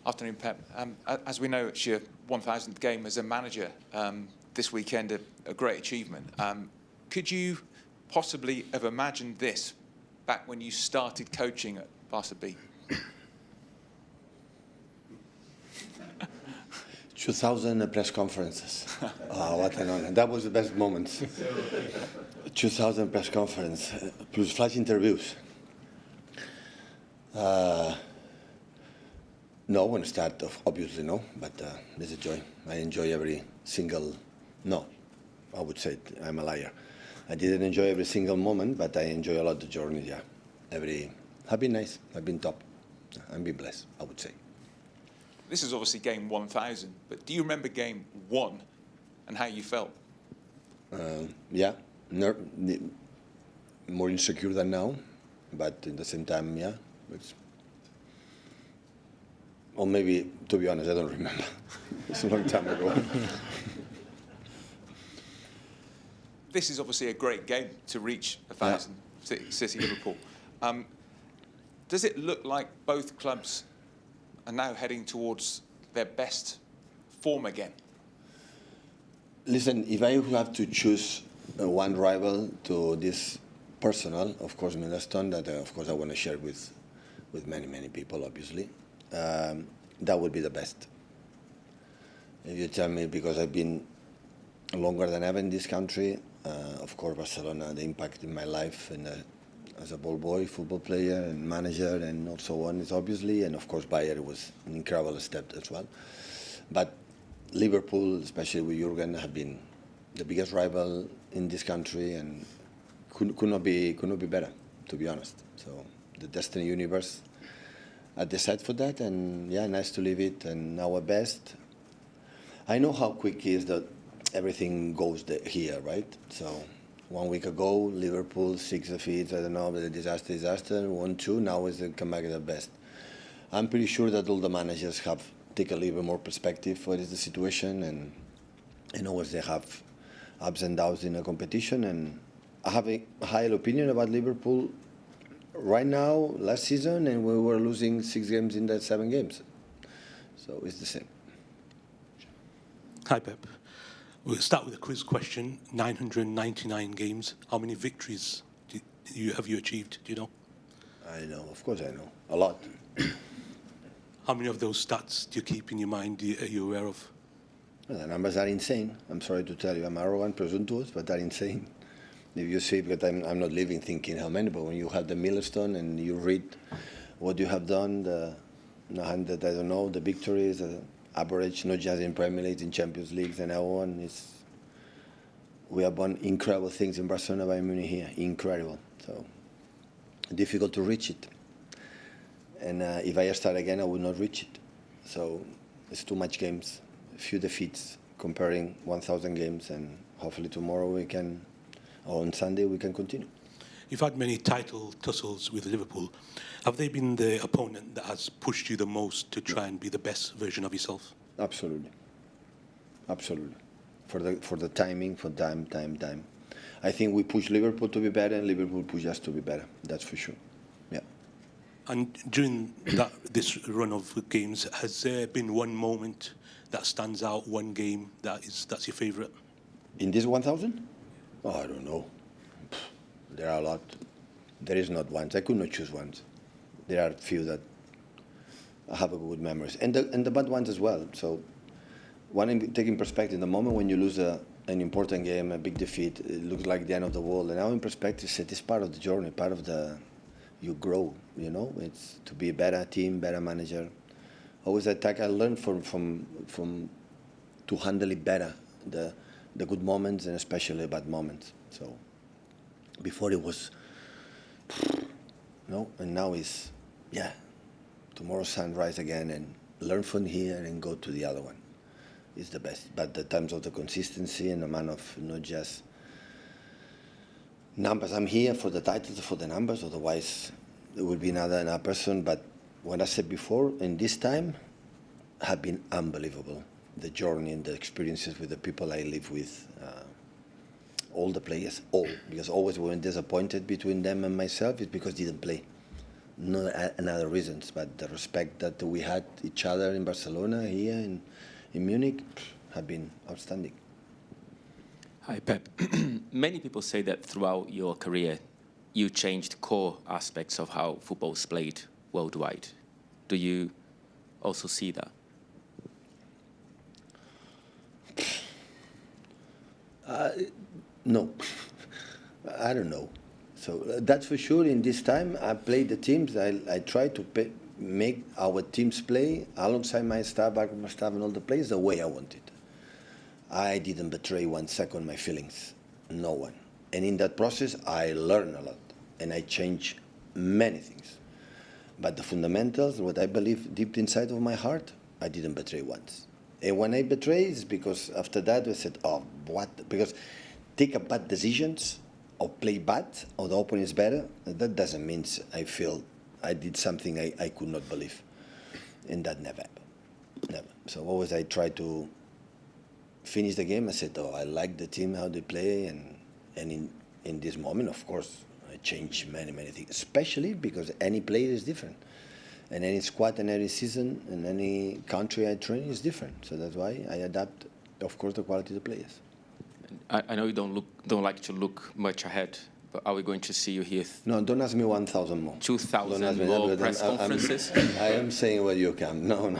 Afternoon, Pep. As we know, it's your 1,000th game as a manager. This weekend, a great achievement. Could you possibly have imagined this back when you started coaching at Barca B? 2,000 press conferences. Oh, what an honor. That was the best moment. 2,000 press conferences, plus flash interviews. No, when I start, obviously no, but there's a joy. I enjoy every single, no, I would say I'm a liar. I didn't enjoy every single moment, but I enjoy a lot the journey, yeah. I've been nice, I've been top. I've been blessed, I would say. This is obviously game 1,000, but do you remember game 1 and how you felt? Yeah, more insecure than now, but at the same time, yeah. Or maybe, to be honest, I don't remember. It's a long time ago. This is obviously a great game to reach 1,000, yeah. City, Liverpool. Does it look like both clubs are now heading towards their best form again? Listen, if I have to choose one rival to this personal, of course, milestone, that of course I want to share with many, many people, obviously, that would be the best. If you tell me, because I've been longer than ever in this country, of course, Barcelona, the impact in my life and as a ball boy, football player, and manager, and so on, is obviously, and of course, Bayern was an incredible step as well. But Liverpool, especially with Jurgen, have been the biggest rival in this country, and could not be better, to be honest. So the Destiny universe, I decided for that, and yeah, nice to live it, and our best. I know how quick it is that everything goes here, right? So 1 week ago, Liverpool, 6 defeats, I don't know, the disaster, 1-2, now is the come back at the best. I'm pretty sure that all the managers have taken a little bit more perspective what is the situation, and always they have ups and downs in a competition, and I have a high opinion about Liverpool right now, last season, and we were losing 6 games in that 7 games. So it's the same. Hi, Pep. We'll start with a quiz question. 999 games. How many victories have you achieved? Do you know? I know. Of course I know. A lot. How many of those stats do you keep in your mind? Are you aware of? Well, the numbers are insane. I'm sorry to tell you. I'm arrogant, presumptuous, but they're insane. If you see, because I'm not living thinking how many, but when you have the milestone and you read what you have done, the victories, the average, not just in Premier League, in Champions Leagues and so on, we have done incredible things in Barcelona, by Munich here, incredible. So difficult to reach it. And if I start again, I would not reach it. So it's too much games, a few defeats, comparing 1,000 games, and hopefully tomorrow we can, or on Sunday, we can continue. You've had many title tussles with Liverpool. Have they been the opponent that has pushed you the most to try and be the best version of yourself? Absolutely. Absolutely. For the timing, for time. I think we push Liverpool to be better, and Liverpool push us to be better. That's for sure. Yeah. And during this run of games, has there been one moment that stands out, one game that's your favourite? In this 1,000? Oh, I don't know. There are a lot. There is not one. I could not choose one. There are a few that I have a good memories, and the bad ones as well. So, taking perspective, the moment when you lose an important game, a big defeat, it looks like the end of the world. And now, in perspective, it is part of the journey, part of you grow. You know, it's to be a better team, better manager. Always attack. I learned from to handle it better, the good moments and especially the bad moments. So. Before it was, no, and now it's, yeah, tomorrow sunrise again and learn from here and go to the other one. It's the best. But the terms of the consistency and the amount of not just numbers. I'm here for the titles, for the numbers, otherwise it would be another person. But what I said before, in this time, have been unbelievable. The journey and the experiences with the people I live with. All the players, because always when disappointed between them and myself, it's because they didn't play. no another reasons, but the respect that we had each other in Barcelona, here in Munich, have been outstanding. Hi, Pep. Many people say that throughout your career, you changed core aspects of how football is played worldwide. Do you also see that? No, I don't know. So that's for sure. In this time, I played the teams. I try to make our teams play alongside my staff, back my staff, and all the players the way I wanted. I didn't betray 1 second my feelings, no one. And in that process, I learned a lot, and I changed many things. But the fundamentals, what I believe deep inside of my heart, I didn't betray once. And when I betray, it's because after that I said, oh, what? Because take a bad decisions or play bad or the opponent is better, that doesn't mean I feel I did something I could not believe. And that never happened, never. So always I try to finish the game. I said, oh, I like the team, how they play, and in this moment, of course, I changed many things, especially because any player is different. And any squad and any season and any country I train is different. So that's why I adapt, of course, the quality of the players. I know you don't like to look much ahead, but are we going to see you here? No, don't ask me 1,000 more. 2,000 more press conferences? I am saying where you come. No.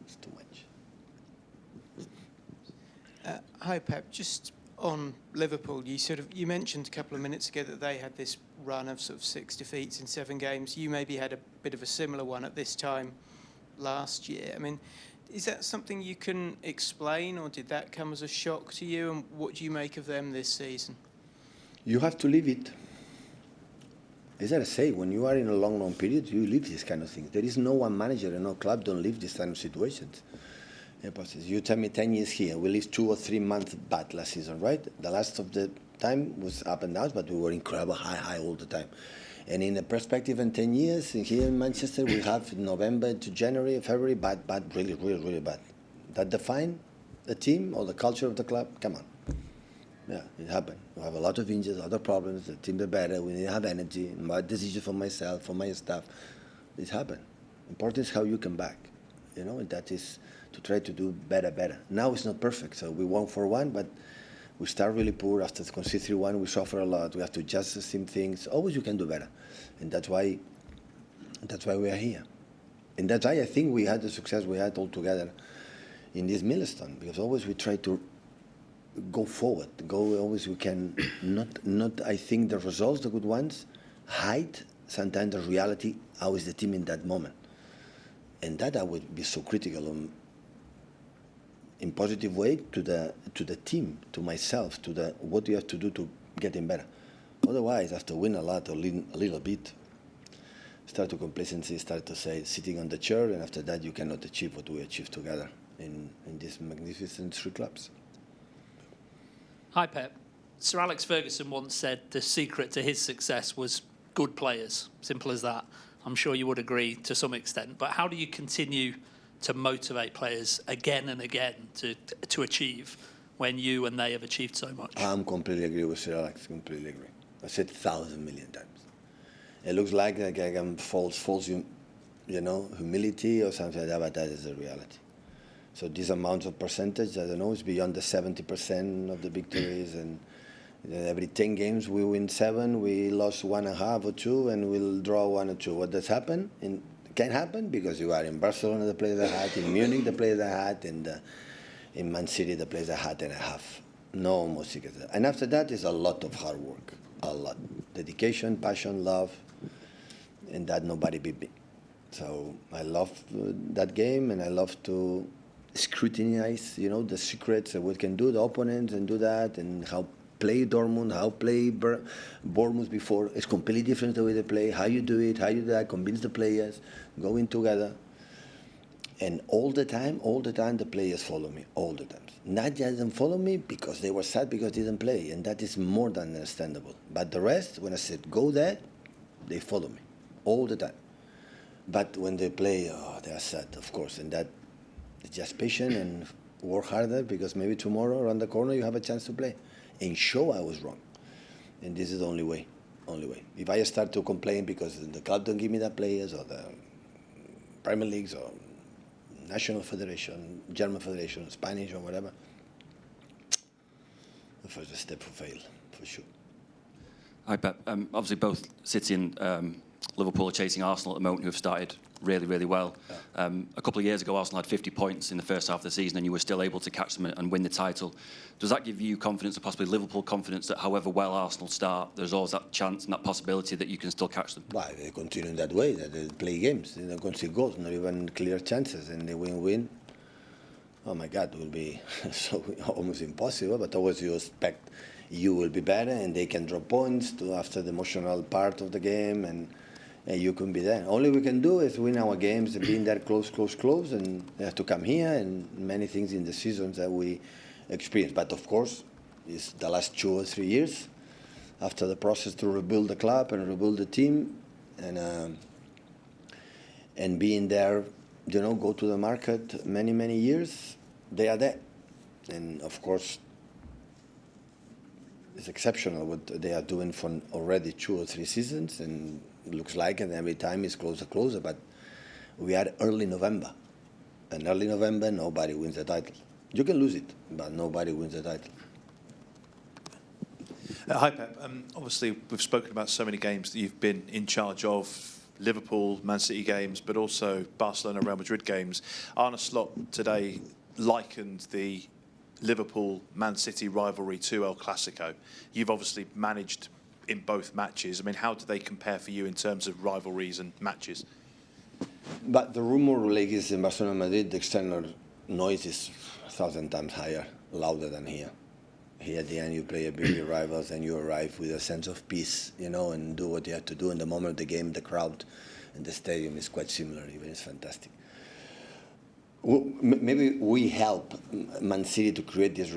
It's too much. Hi, Pep. Just on Liverpool, you mentioned a couple of minutes ago that they had this run of sort of 6 defeats in 7 games. You maybe had a bit of a similar one at this time last year. I mean, is that something you can explain, or did that come as a shock to you? And what do you make of them this season? You have to live it. As I say, when you are in a long period, you live these kind of things. There is no one manager and no club don't live these kind of situations. You tell me 10 years here, we lived 2 or 3 months bad last season, right? The last of the time was up and down, but we were incredible high all the time. And in the perspective in 10 years, here in Manchester, we have November to January, February, bad, really bad. That define the team or the culture of the club? Come on. Yeah, it happened. We have a lot of injuries, a lot of problems. The team is better. We need to have energy. My decision for myself, for my staff. It happened. Important is how you come back. You know, and that is to try to do better. Now it's not perfect, so we won 4-1, but we start really poor. After the concede 3-1, we suffer a lot. We have to adjust the same things. Always you can do better, and that's why we are here. And that's why I think we had the success we had all together in this milestone, because always we try to go forward. Always we can not. I think the results, the good ones, hide sometimes the reality. How is the team in that moment? And that I would be so critical on, in positive way, to the team, to myself, to the what you have to do to getting better. Otherwise, after win a lot or lean a little bit, start to complacency, start to say sitting on the chair, and after that you cannot achieve what we achieved together in these magnificent 3 clubs. Hi, Pep. Sir Alex Ferguson once said the secret to his success was good players. Simple as that. I'm sure you would agree to some extent. But how do you continue to motivate players again and again to achieve when you and they have achieved so much? I'm completely agree with Sir Alex. Completely agree. I said 1,000 million times. It looks like I can false humility or something like that, but that is the reality. So these amounts of percentage, I don't know, is beyond the 70% of the victories, and every 10 games we win 7, we lost 1.5 or 2, and we'll draw 1 or 2. What does happen? It can happen because you are in Barcelona, the players are hot, in Munich, the players are hot, and in Man City, the players are hot and a half. No more secrets. And after that is a lot of hard work, a lot. Dedication, passion, love, and that nobody beat me. So I love that game, and I love to scrutinize, the secrets of what can do the opponents and do that, and how play Dortmund, how play Bournemouth before. It's completely different the way they play, how you do it, how you do that, convince the players, going together. And all the time, the players follow me, all the time. Not just them follow me because they were sad because they didn't play, and that is more than understandable. But the rest, when I said go there, they follow me, all the time. But when they play, they are sad, of course, and that is just patient and work harder, because maybe tomorrow around the corner you have a chance to play and show I was wrong. And this is the only way Only way. If I start to complain because the club don't give me that players, or the Premier Leagues, or National Federation, German Federation, Spanish, or whatever, the first step for fail, for sure. Hi, Pep. Obviously, both City and Liverpool are chasing Arsenal at the moment, who have started really, really well. Yeah. A couple of years ago, Arsenal had 50 points in the first half of the season, and you were still able to catch them and win the title. Does that give you confidence, or possibly Liverpool confidence, that however well Arsenal start, there's always that chance and that possibility that you can still catch them? Well, they continue in that way, that they play games, they don't concede goals, not even clear chances, and they win. Oh my God, it will be so almost impossible, but always you expect you will be better and they can drop points after the emotional part of the game, and you can be there. All we can do is win our games and being there close, and they have to come here, and many things in the seasons that we experience. But of course, it's the last 2 or 3 years after the process to rebuild the club and rebuild the team, and being there, go to the market many years, they are there. And of course, it's exceptional what they are doing for already 2 or 3 seasons, and it looks like it every time it's closer, but we are early November. And early November, nobody wins the title. You can lose it, but nobody wins the title. Hi, Pep. Obviously, we've spoken about so many games that you've been in charge of, Liverpool, Man City games, but also Barcelona, Real Madrid games. Arne Slot today likened the Liverpool-Man City rivalry to El Classico. You've obviously managed in both matches. I mean, how do they compare for you in terms of rivalries and matches? But the rumor like is in Barcelona, Madrid, the external noise is 1,000 times higher, louder than here. Here at the end, you play a big rivals and you arrive with a sense of peace, and do what you have to do. In the moment of the game, the crowd and the stadium is quite similar. Even it's fantastic. Well, maybe we help Man City to create this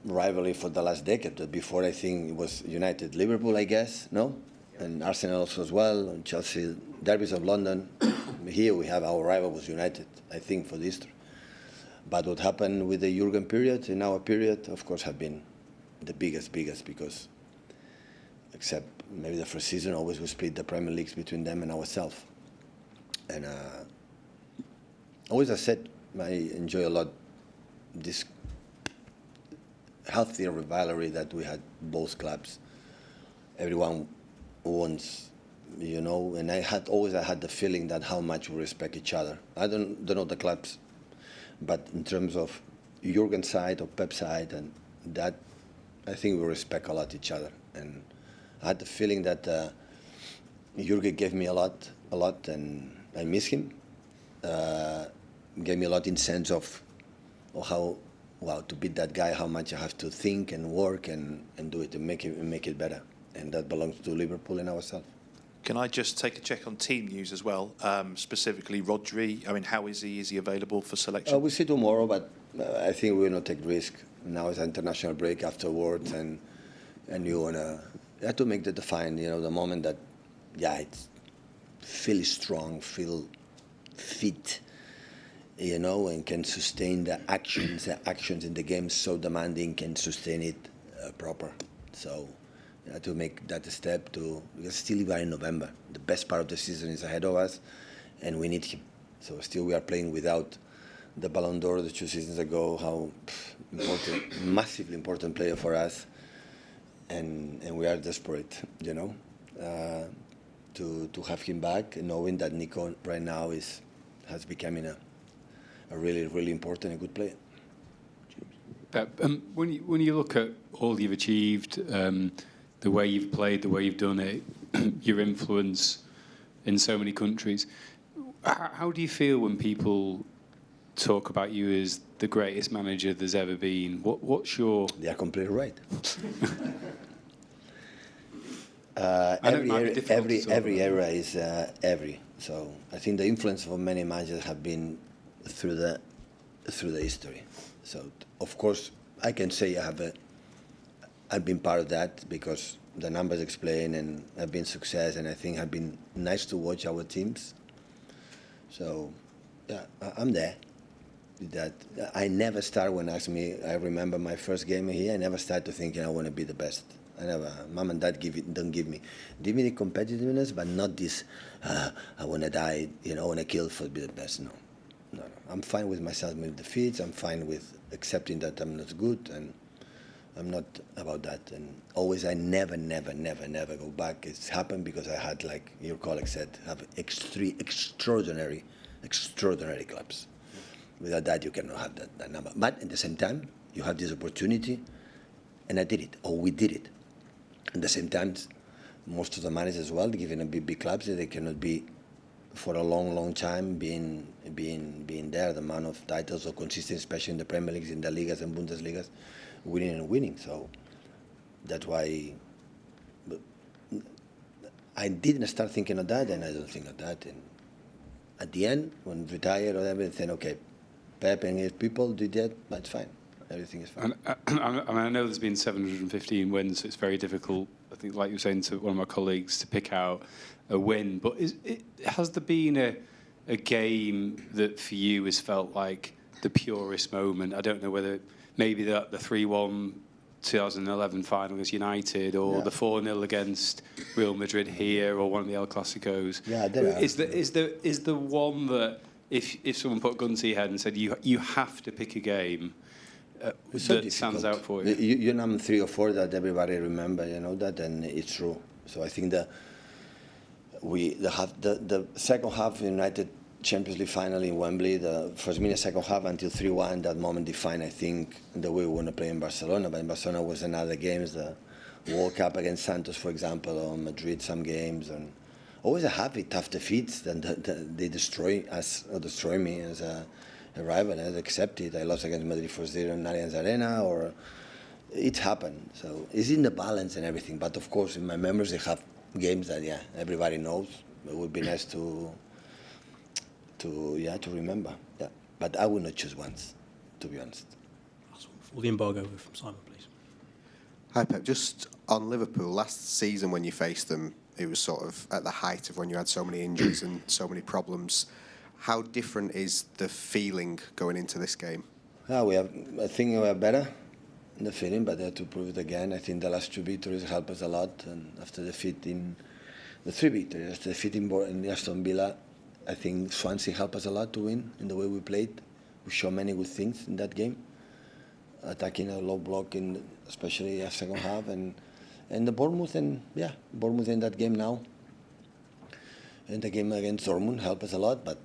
rivalry for the last decade. But before, I think it was United, Liverpool, I guess, no? And Arsenal also as well, and Chelsea, derbies of London. Here we have our rival was United, I think, for the history. But what happened with the Jurgen period, in our period, of course, have been the biggest, because except maybe the first season, always we split the Premier Leagues between them and ourselves. And always I said, I enjoy a lot this healthy rivalry that we had both clubs. Everyone wants, and I had the feeling that how much we respect each other. I don't know the clubs, but in terms of Jurgen's side or Pep's side, and that, I think we respect a lot each other. And I had the feeling that Jurgen gave me a lot, and I miss him. Gave me a lot in sense of how, to beat that guy, how much I have to think and work and do it and make it better. And that belongs to Liverpool and ourselves. Can I just take a check on team news as well, specifically Rodri? I mean, how is he? Is he available for selection? We'll see tomorrow, but I think we will not take risk. Now it's an international break afterwards, and you have to make the define, the moment that, it's feel strong, feel fit, and can sustain the actions in the game so demanding, can sustain it proper. So to make that step because still we are in November. The best part of the season is ahead of us, and we need him. So still we are playing without the Ballon d'Or 2 seasons ago, how important, massively important player for us, and we are desperate, to have him back, knowing that Nico right now has become a really, really important and good player. Pep, when you look at all you've achieved, the way you've played, the way you've done it, your influence in so many countries, how do you feel when people talk about you as the greatest manager there's ever been? What's your... They are completely right. Every era is every. So I think the influence of many managers have been through the history. So of course I can say I've been part of that because the numbers explain and have been success, and I think have been nice to watch our teams. So I'm there. That I never start when asked me. I remember my first game here. I never started to thinking I want to be the best. I never. Mom and dad don't give me. Give me the competitiveness, but not this. I want to die. I want to kill for be the best. No. I'm fine with myself with defeats. I'm fine with accepting that I'm not good, and I'm not about that. And always, I never go back. It's happened because I had, like your colleague said, have three extraordinary clubs. Without that, you cannot have that number. But at the same time, you have this opportunity, and I did it, or we did it. At the same time, most of the managers as well, given a big clubs, they cannot be for a long time being there. The amount of titles or consistent, especially in the Premier Leagues, in the Ligas and Bundesligas, winning. So that's why I didn't start thinking of that, and I don't think of that. And at the end, when retired or whatever, then okay, Pep and his people did that, that's fine. Everything is fine. I know there's been 715 wins, so it's very difficult, I think, like you were saying to one of my colleagues, to pick out a win. But has there been a game that for you has felt like the purest moment? I don't know whether maybe the 3-1 2011 final against United, or the 4-0 against Real Madrid here, or one of the El Clasicos. Yeah, there is the one that if someone put a gun to your head and said you have to pick a game that stands out for you? You name 3 or 4 that everybody remember, that, and it's true. So I think the second half United Champions League final in Wembley, the first minute, second half until 3-1, that moment defined, I think, the way we want to play in Barcelona. But in Barcelona was another games, the World Cup against Santos, for example, or Madrid, some games, and always a happy, tough defeats. Then they destroy us, or destroy me as a rival. I accept it. I lost against Madrid 4-0 in Allianz Arena, or it happened. So it's in the balance and everything. But of course, in my memories, they have games that everybody knows. It would be nice to remember. Yeah, but I would not choose once, to be honest. For the embargo from Simon, please. Hi Pep, just on Liverpool, last season when you faced them, it was sort of at the height of when you had so many injuries and so many problems. How different is the feeling going into this game? I think we are better in the feeling, but they have to prove it again. I think the last 2 victories help us a lot, and after defeating the 3 victories, after defeating Aston Villa, I think Swansea helped us a lot to win in the way we played. We showed many good things in that game, attacking a low block, especially the second half, and the Bournemouth in that game now. And the game against Dortmund helped us a lot, but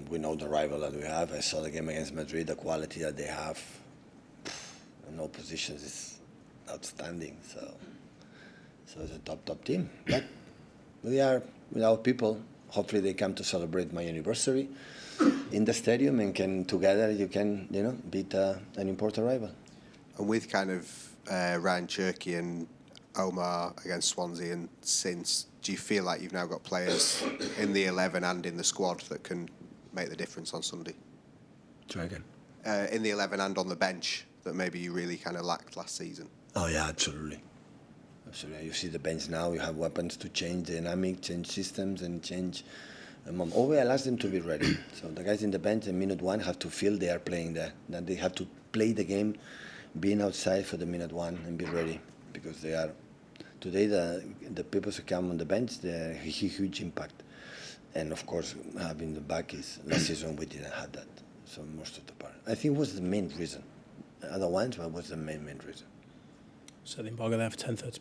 we know the rival that we have. I saw the game against Madrid, the quality that they have in all positions is outstanding. So it's a top team. But we are with our people. Hopefully they come to celebrate my anniversary in the stadium, and together you can beat an important rival. And with kind of Ryan Cherky and Omar against Swansea, and since, do you feel like you've now got players in the 11 and in the squad that can make the difference on Sunday? Try again. In the 11 and on the bench that maybe you really kind of lacked last season? Oh yeah, absolutely. You see the bench now, you have weapons to change dynamic, change systems, and change. Always I ask them to be ready. So the guys in the bench in minute 1 have to feel they are playing there. That they have to play the game, being outside for the minute 1 and be ready, because they are. Today the people who come on the bench, they have a huge impact. And of course, having the back is last season we didn't have that. So most of the part, I think, was the main reason. Other ones, but was the main reason. So the embargo there for 10:30.